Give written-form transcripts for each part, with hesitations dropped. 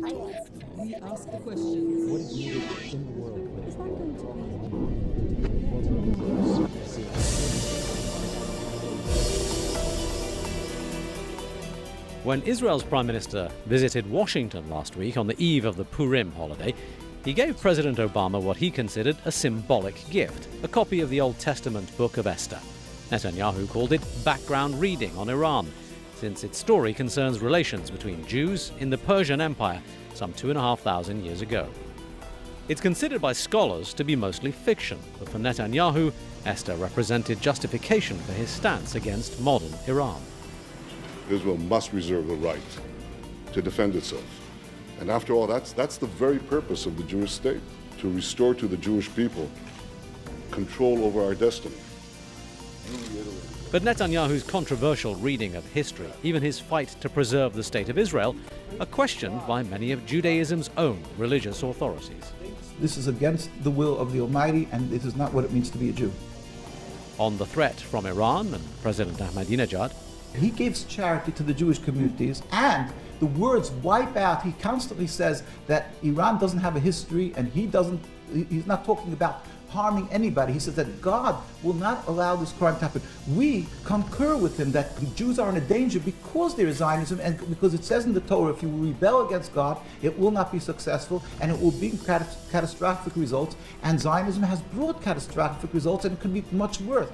We ask the question, what is needed in the world? Is that going to be? When Israel's Prime Minister visited Washington last week on the eve of the Purim holiday, he gave President Obama what he considered a symbolic gift, a copy of the Old Testament book of Esther. Netanyahu called it background reading on Iran, since its story concerns relations between Jews in the Persian Empire some 2,500 years ago. It's considered by scholars to be mostly fiction, but for Netanyahu, Esther represented justification for his stance against modern Iran. Israel must reserve the right to defend itself. And after all, that's the very purpose of the Jewish state, to restore to the Jewish people control over our destiny. But Netanyahu's controversial reading of history, even his fight to preserve the state of Israel, are questioned by many of Judaism's own religious authorities. This is against the will of the Almighty, and this is not what it means to be a Jew. On the threat from Iran and President Ahmadinejad, he gives charity to the Jewish communities, and the words wipe out. He constantly says that Iran doesn't have a history, and he's not talking about harming anybody. He says that God will not allow this crime to happen. We concur with him that the Jews are in a danger because there is Zionism, and because it says in the Torah, if you rebel against God, it will not be successful, and it will bring catastrophic results. And Zionism has brought catastrophic results, and it could be much worse.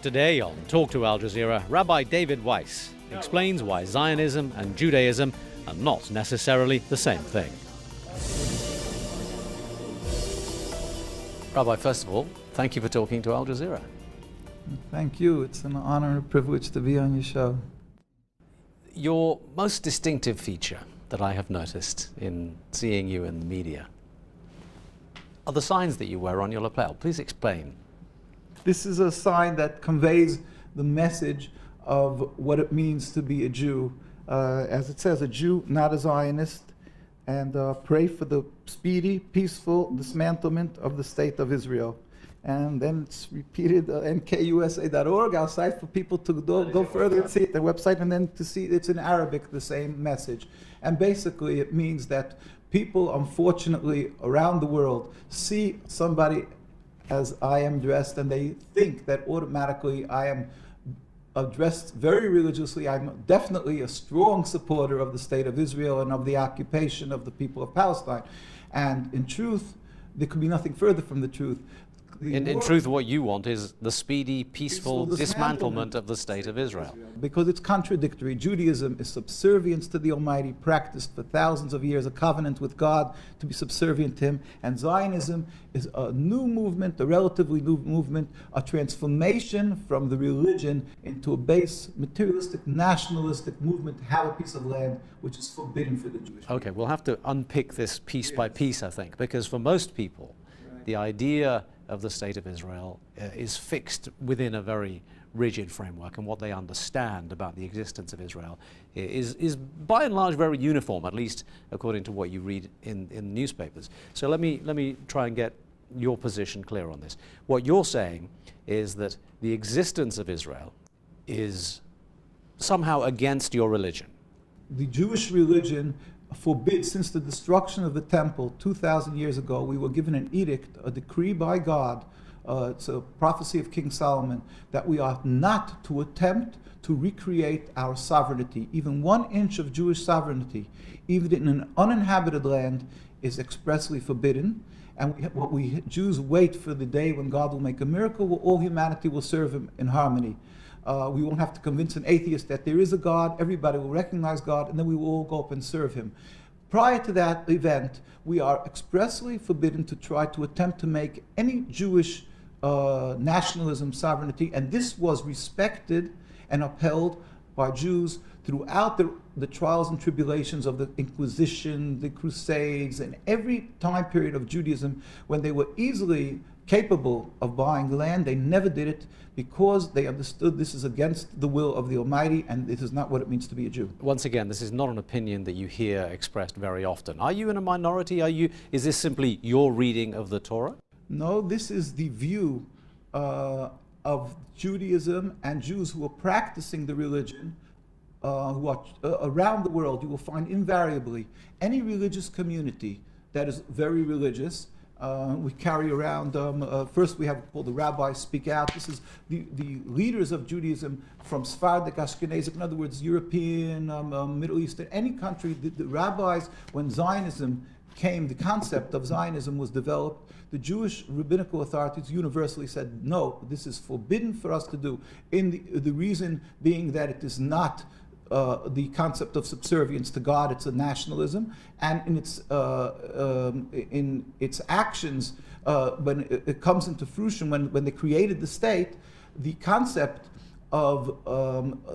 Today on Talk to Al Jazeera, Rabbi David Weiss explains why Zionism and Judaism are not necessarily the same thing. Rabbi, first of all, thank you for talking to Al Jazeera. Thank you. It's an honor and a privilege to be on your show. Your most distinctive feature that I have noticed in seeing you in the media are the signs that you wear on your lapel. Please explain. This is a sign that conveys the message of what it means to be a Jew. As it says, a Jew, not a Zionist, and pray for the speedy, peaceful dismantlement of the state of Israel. And then it's repeated, nkusa.org, our site for people to go further and see it, the website, and then to see it's in Arabic, the same message. And basically it means that people, unfortunately, around the world see somebody as I am dressed, and they think that automatically I am dressed very religiously. I'm definitely a strong supporter of the state of Israel and of the occupation of the people of Palestine. And in truth, there could be nothing further from the truth. In truth, what you want is the speedy, peaceful dismantlement of the state of Israel. Because it's contradictory. Judaism is subservience to the Almighty, practiced for thousands of years, a covenant with God to be subservient to Him. And Zionism is a new movement, a relatively new movement, a transformation from the religion into a base, materialistic, nationalistic movement to have a piece of land which is forbidden for the Jewish people. Okay, we'll have to unpick this piece by piece, I think, because for most people, the idea of the state of Israel is fixed within a very rigid framework, and what they understand about the existence of Israel is by and large very uniform, at least according to what you read in newspapers. So let me try and get your position clear on this. What you're saying is that the existence of Israel is somehow against your religion. The Jewish religion forbids, since the destruction of the temple 2,000 years ago, we were given an edict, a decree by God, it's a prophecy of King Solomon, that we are not to attempt to recreate our sovereignty. Even 1 inch of Jewish sovereignty, even in an uninhabited land, is expressly forbidden. And Jews wait for the day when God will make a miracle, where all humanity will serve Him in harmony. We won't have to convince an atheist that there is a God. Everybody will recognize God, and then we will all go up and serve Him. Prior to that event, we are expressly forbidden to try to attempt to make any Jewish nationalism sovereignty, and this was respected and upheld by Jews throughout the trials and tribulations of the Inquisition, the Crusades, and every time period of Judaism when they were easily capable of buying land. They never did it because they understood this is against the will of the Almighty, and this is not what it means to be a Jew. Once again, this is not an opinion that you hear expressed very often. Are you in a minority? Is this simply your reading of the Torah? No, this is the view of Judaism and Jews who are practicing the religion who are around the world, you will find invariably any religious community that is very religious. We carry around, first we have called the rabbis speak out. This is the leaders of Judaism from Sephardic, Ashkenazic, in other words, European, Middle Eastern, any country. The rabbis, when Zionism came, the concept of Zionism was developed, the Jewish rabbinical authorities universally said, no, this is forbidden for us to do. The reason being that it is not the concept of subservience to God, it's a nationalism, and in its actions, when it comes into fruition, when they created the state, the concept of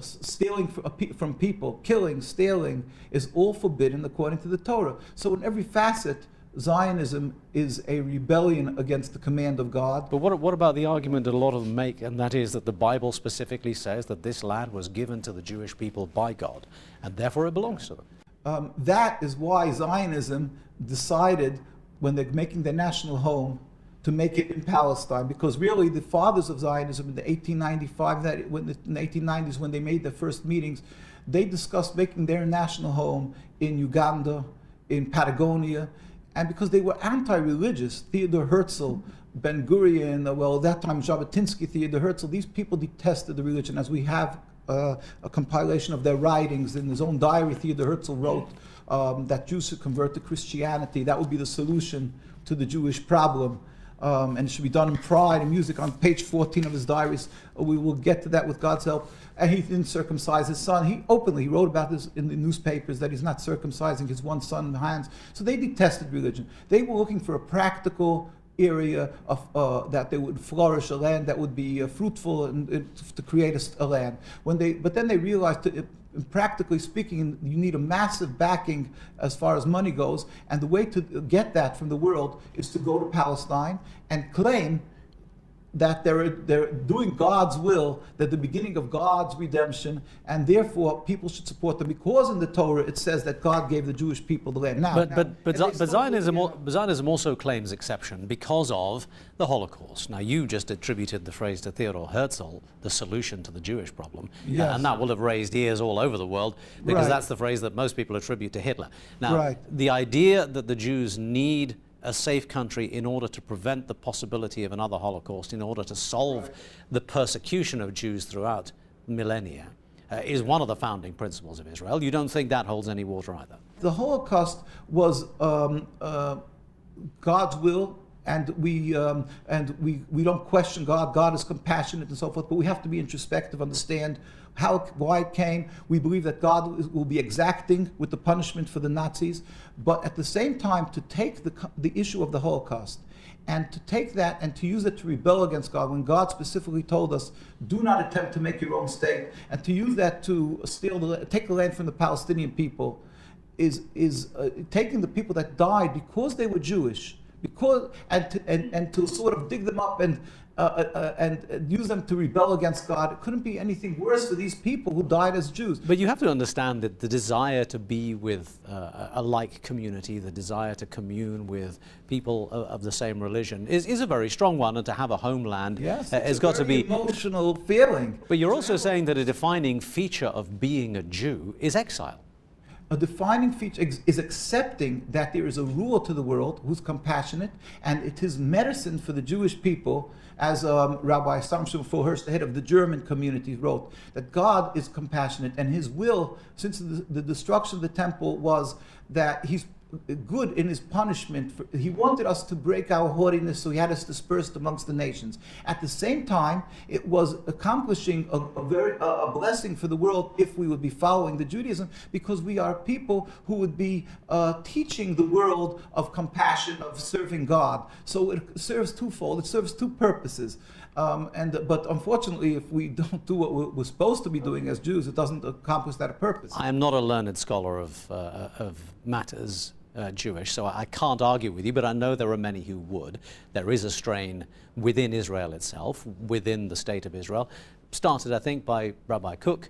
stealing from people, killing, stealing, is all forbidden according to the Torah. So in every facet, Zionism is a rebellion against the command of God. But what about the argument that a lot of them make, and that is that the Bible specifically says that this land was given to the Jewish people by God, and therefore it belongs to them? That is why Zionism decided, when they're making their national home, to make it in Palestine, because really the fathers of Zionism in the 1895, in the 1890s, when they made their first meetings, they discussed making their national home in Uganda, in Patagonia. And because they were anti-religious, Theodor Herzl, Ben Gurion, well, at that time Jabotinsky, Theodor Herzl, these people detested the religion. As we have a compilation of their writings in his own diary, Theodor Herzl wrote that Jews should convert to Christianity. That would be the solution to the Jewish problem. And it should be done in pride and music. On page 14 of his diaries, we will get to that with God's help. And he didn't circumcise his son. He wrote about this in the newspapers, that he's not circumcising his one son's hands. So they detested religion. They were looking for a practical area of that they would flourish, a land that would be fruitful, and to create a land. But then they realized that practically speaking, you need a massive backing as far as money goes, and the way to get that from the world is to go to Palestine and claim that they're doing God's will, that the beginning of God's redemption, and therefore people should support them, because in the Torah it says that God gave the Jewish people the land. But Zionism also claims exception because of the Holocaust. Now, you just attributed the phrase to Theodor Herzl, the solution to the Jewish problem, yes. And that will have raised ears all over the world, because that's the phrase that most people attribute to Hitler. Now, the idea that the Jews need a safe country in order to prevent the possibility of another Holocaust, in order to solve the persecution of Jews throughout millennia, is one of the founding principles of Israel. You don't think that holds any water either? The Holocaust was God's will, and we don't question God. God is compassionate and so forth, but we have to be introspective, understand why it came. We believe that God will be exacting with the punishment for the Nazis, but at the same time to take the issue of the Holocaust and to take that and to use it to rebel against God, when God specifically told us, do not attempt to make your own state, and to use that to take the land from the Palestinian people, is taking the people that died because they were Jewish, and to sort of dig them up and use them to rebel against God. It couldn't be anything worse for these people who died as Jews. But you have to understand that the desire to be with a like community, the desire to commune with people of the same religion is a very strong one, and to have a homeland has got to be emotional feeling. But you're also saying that a defining feature of being a Jew is exile. A defining feature is accepting that there is a ruler to the world who's compassionate, and it is medicine for the Jewish people, as Rabbi Samson Foherst, the head of the German community, wrote, that God is compassionate, and his will, since the destruction of the temple, was that he's good in his punishment. He wanted us to break our haughtiness, so he had us dispersed amongst the nations. At the same time, it was accomplishing a blessing for the world if we would be following the Judaism, because we are people who would be teaching the world of compassion, of serving God. So it serves twofold. It serves two purposes. But unfortunately, if we don't do what we're supposed to be doing as Jews, it doesn't accomplish that purpose. I am not a learned scholar of matters Jewish, so I can't argue with you, but I know there are many who would. There is a strain within Israel itself, within the state of Israel, started, I think, by Rabbi Kook,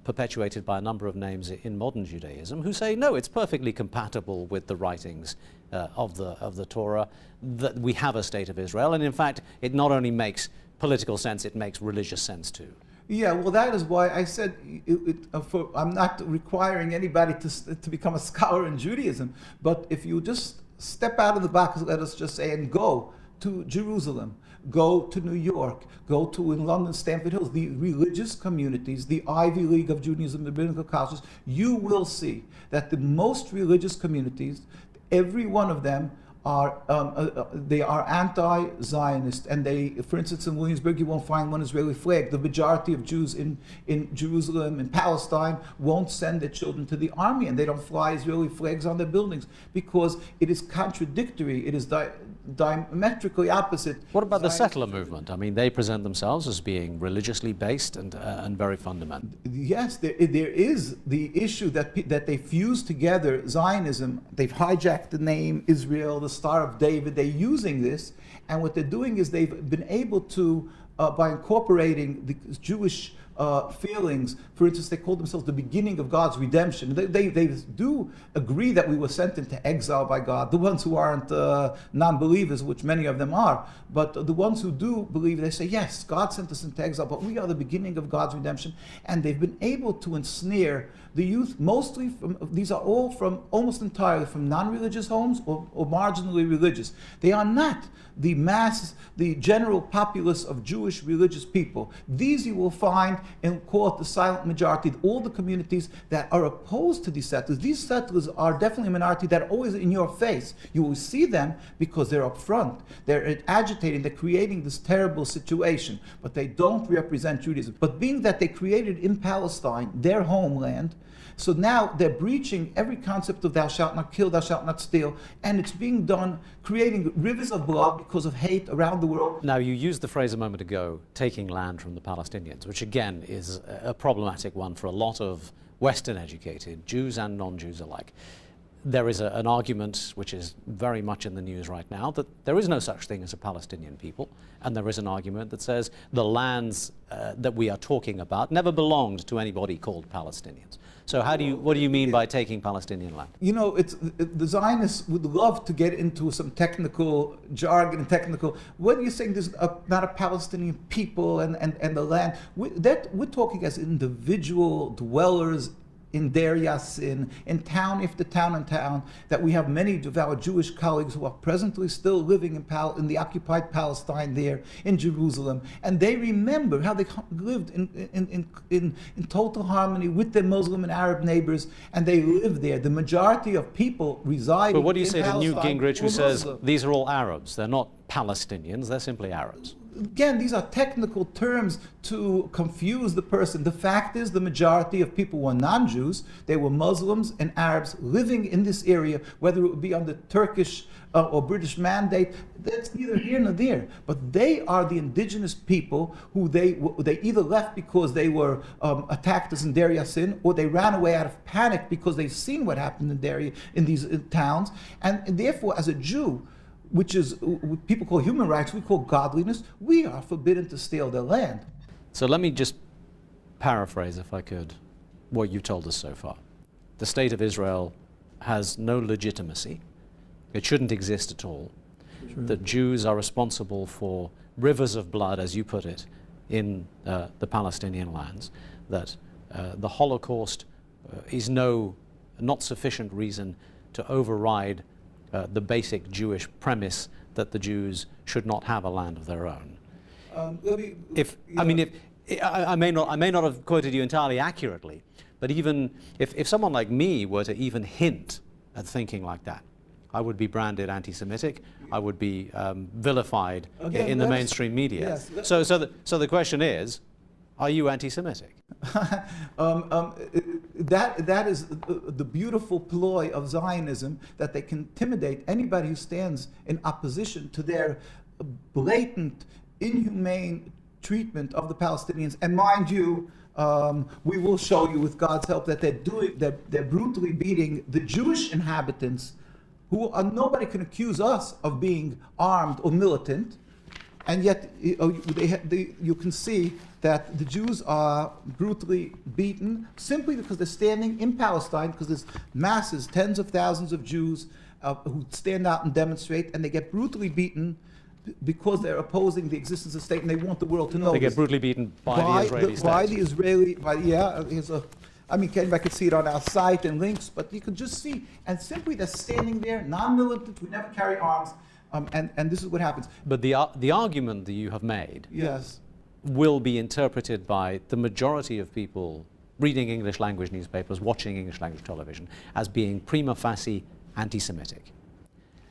perpetuated by a number of names in modern Judaism, who say, no, it's perfectly compatible with the writings of the Torah that we have a state of Israel, and in fact, it not only makes political sense, it makes religious sense too. Yeah, well, that is why I said I'm not requiring anybody to become a scholar in Judaism, but if you just step out of the box, let us just say, and go to Jerusalem, go to New York, go to in London, Stamford Hills, the religious communities, the Ivy League of Judaism, the rabbinical colleges, you will see that the most religious communities, every one of them they are anti-Zionist, and they, for instance, in Williamsburg, you won't find one Israeli flag. The majority of Jews in Jerusalem and Palestine won't send their children to the army, and they don't fly Israeli flags on their buildings because it is contradictory. It is diametrically opposite. What about the Zionist settler movement? I mean, they present themselves as being religiously based and very fundamental. Yes, there is the issue that they fuse together Zionism. They've hijacked the name Israel, the Star of David. They're using this, and what they're doing is they've been able to, by incorporating the Jewish feelings, for instance, they call themselves the beginning of God's redemption. They do agree that we were sent into exile by God. The ones who aren't non-believers, which many of them are, but the ones who do believe, they say, yes, God sent us into exile, but we are the beginning of God's redemption. And they've been able to ensnare the youth, mostly from, these are all from, almost entirely from non-religious homes or marginally religious. They are not the mass, the general populace of Jewish religious people. These you will find in, call it the silent majority, all the communities that are opposed to these settlers. These settlers are definitely a minority that are always in your face. You will see them because they're up front. They're agitating, they're creating this terrible situation, but they don't represent Judaism. But being that they created in Palestine, their homeland, so now they're breaching every concept of thou shalt not kill, thou shalt not steal, and it's being done, creating rivers of blood because of hate around the world. Now, you used the phrase a moment ago, taking land from the Palestinians, which again is a problematic one for a lot of Western-educated Jews and non-Jews alike. There is an argument, which is very much in the news right now, that there is no such thing as a Palestinian people, and there is an argument that says the lands that we are talking about never belonged to anybody called Palestinians. So what do you mean by taking Palestinian land? You know, the Zionists would love to get into some technical jargon and technical. What are you saying? There's not a Palestinian people and the land. We're talking as individual dwellers in Deir Yassin, in town after town and town, that we have many of our Jewish colleagues who are presently still living in the occupied Palestine there in Jerusalem, and they remember how they lived in total harmony with their Muslim and Arab neighbors, and they live there. The majority of people reside. But what do you say to Newt Palestine Gingrich, who says Muslim. these are all Arabs? They're not Palestinians, they're simply Arabs. Again, these are technical terms to confuse the person. The fact is, the majority of people were non-Jews. They were Muslims and Arabs living in this area, whether it would be under Turkish or British mandate. That's neither here nor there. But they are the indigenous people who they either left because they were attacked as in Deir Yassin, or they ran away out of panic because they've seen what happened in these towns. And therefore, as a Jew, which is what people call human rights, we call godliness, we are forbidden to steal their land. So let me just paraphrase, if I could, what you've told us so far. The state of Israel has no legitimacy. It shouldn't exist at all. True. That Jews are responsible for rivers of blood, as you put it, in the Palestinian lands. That the Holocaust is not sufficient reason to override the basic Jewish premise that the Jews should not have a land of their own. I may not have quoted you entirely accurately, but even if someone like me were to even hint at thinking like that, I would be branded anti-Semitic. I would be vilified in the mainstream media. Yes, so the question is, are you anti-Semitic? That is the beautiful ploy of Zionism, that they can intimidate anybody who stands in opposition to their blatant, inhumane treatment of the Palestinians. And mind you, we will show you with God's help that they're brutally beating the Jewish inhabitants, who nobody can accuse us of being armed or militant. And yet, you can see that the Jews are brutally beaten simply because they're standing in Palestine, because there's masses, tens of thousands of Jews who stand out and demonstrate, and they get brutally beaten because they're opposing the existence of the state and they want the world to know They get this. brutally beaten by the Israeli state. By the Israeli, I mean, anybody could see it on our site and links, but you could just see, and simply they're standing there, non-militant, we never carry arms, and this is what happens. But the argument that you have made Yes. will be interpreted by the majority of people reading English language newspapers, watching English language television, as being prima facie anti-Semitic.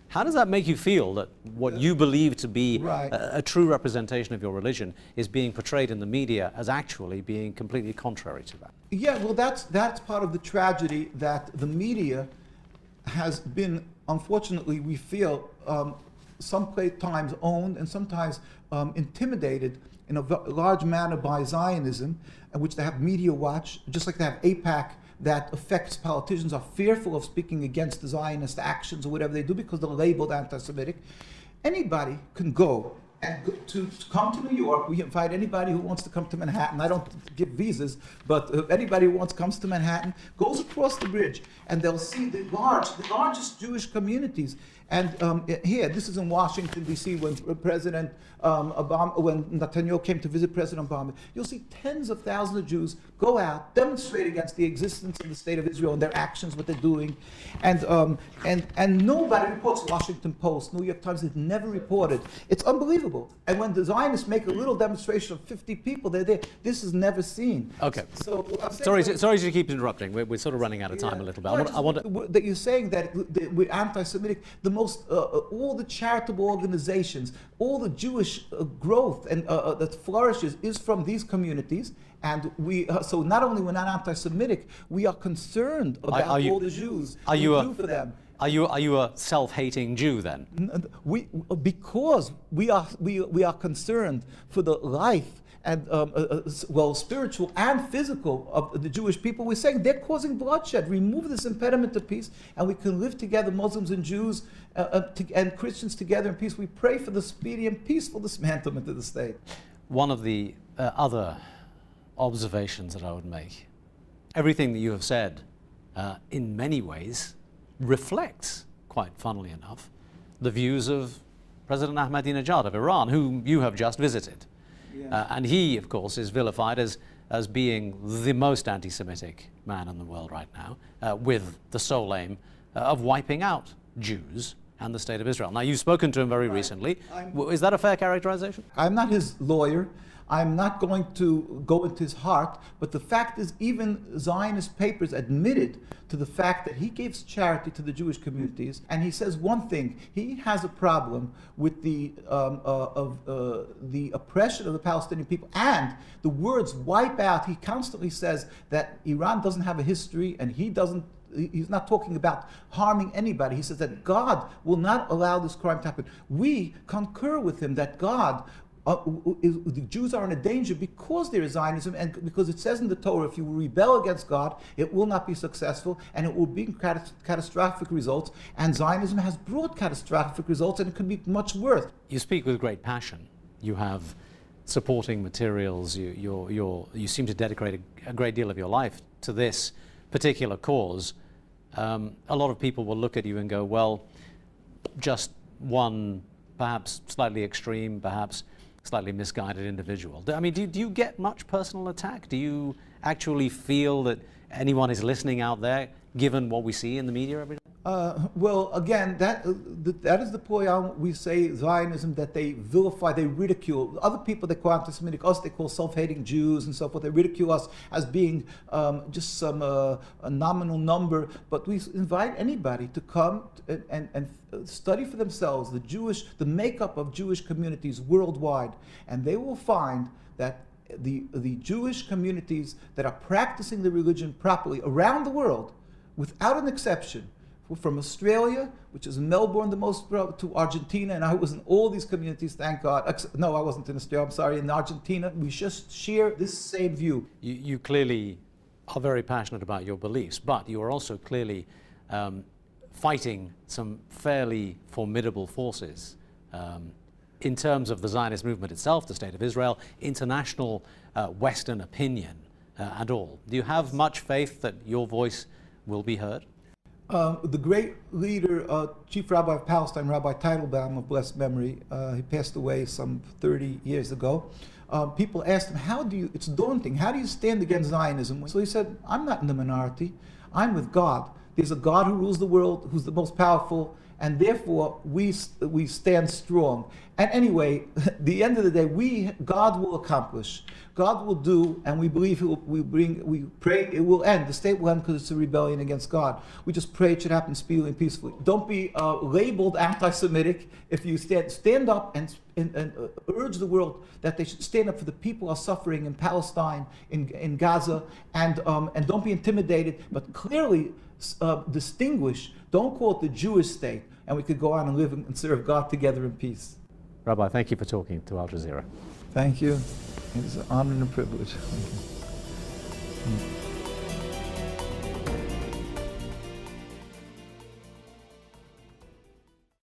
How does that make you feel that what you believe to be Right. a true representation of your religion is being portrayed in the media as actually being completely contrary to that? Yeah, well, that's part of the tragedy that the media has been, unfortunately, we feel, sometimes owned and sometimes intimidated in a large manner by Zionism, in which they have media watch, just like they have AIPAC, that affects politicians, are fearful of speaking against the Zionist actions or whatever they do because they're labeled anti-Semitic. Anybody can go and to come to New York. We invite anybody who wants to come to Manhattan. I don't give visas, but anybody who comes to Manhattan goes across the bridge, and they'll see the largest Jewish communities. And here, this is in Washington, D.C., when President Obama, when Netanyahu came to visit President Obama. You'll see tens of thousands of Jews go out, demonstrate against the existence of the state of Israel and their actions, what they're doing. And nobody reports. Washington Post, New York Times, they've never reported. It's unbelievable. And when the Zionists make a little demonstration of 50 people, they're there. This is never seen. Okay. So, Sorry to keep interrupting. We're sort of running out of time a little bit. I want that you're saying that we're anti-Semitic. All the charitable organizations, all the Jewish growth and that flourishes is from these communities. And we, so not only we're not anti-Semitic, we are concerned about all the Jews. Are you for them. Are you a self-hating Jew then? Because we are concerned for the life and spiritual and physical of the Jewish people. We're saying they're causing bloodshed. Remove this impediment to peace, and we can live together, Muslims and Jews and Christians together in peace. We pray for the speedy and peaceful dismantlement of the state. One of the other observations that I would make, everything that you have said, in many ways, reflects, quite funnily enough, the views of President Ahmadinejad of Iran, whom you have just visited. Yeah. And he, of course, is vilified as being the most anti-Semitic man in the world right now, with the sole aim of wiping out Jews and the state of Israel. Now, you've spoken to him very recently. Is that a fair characterization? I'm not his lawyer. I'm not going to go into his heart, but the fact is, even Zionist papers admitted to the fact that he gives charity to the Jewish communities, and he says one thing: he has a problem with the oppression of the Palestinian people and the words "wipe out." He constantly says that Iran doesn't have a history, and he's not talking about harming anybody. He says that God will not allow this crime to happen. We concur with him that God. The Jews are in a danger because there is Zionism, and because it says in the Torah, if you rebel against God, it will not be successful, and it will bring catastrophic results. And Zionism has brought catastrophic results, and it could be much worse. You speak with great passion. You have supporting materials. You seem to dedicate a great deal of your life to this particular cause. A lot of people will look at you and go, well, just one perhaps slightly extreme, perhaps slightly misguided individual. I mean, do you get much personal attack? Do you actually feel that anyone is listening out there, given what we see in the media every day? Well, again, that is the point. We say Zionism, that they vilify, they ridicule. Other people they call anti-Semitic, us they call self-hating Jews and so forth. They ridicule us as being just some a nominal number. But we invite anybody to come and study for themselves the makeup of Jewish communities worldwide, and they will find that the Jewish communities that are practicing the religion properly around the world, without an exception, from Australia, which is in Melbourne, the most, to Argentina, and I was in all these communities, thank God. No, I wasn't in Australia, I'm sorry, in Argentina. We just share this same view. You clearly are very passionate about your beliefs, but you are also clearly fighting some fairly formidable forces in terms of the Zionist movement itself, the State of Israel, international Western opinion and all. Do you have much faith that your voice will be heard? The great leader, Chief Rabbi of Palestine, Rabbi Teitelbaum of blessed memory, he passed away some 30 years ago. People asked him, it's daunting, how do you stand against Zionism? So he said, I'm not in the minority, I'm with God. There's a God who rules the world, who's the most powerful, and therefore we stand strong. And anyway, at the end of the day, God will accomplish. God will do, and we believe we pray it will end. The state will end because it's a rebellion against God. We just pray it should happen speedily and peacefully. Don't be labeled anti-Semitic. If you stand up and urge the world that they should stand up for the people who are suffering in Palestine, in Gaza, and don't be intimidated, but clearly distinguish. Don't call it the Jewish state, and we could go on and live and serve God together in peace. Rabbi, thank you for talking to Al Jazeera. Thank you. It's an honor and a privilege. Thank you.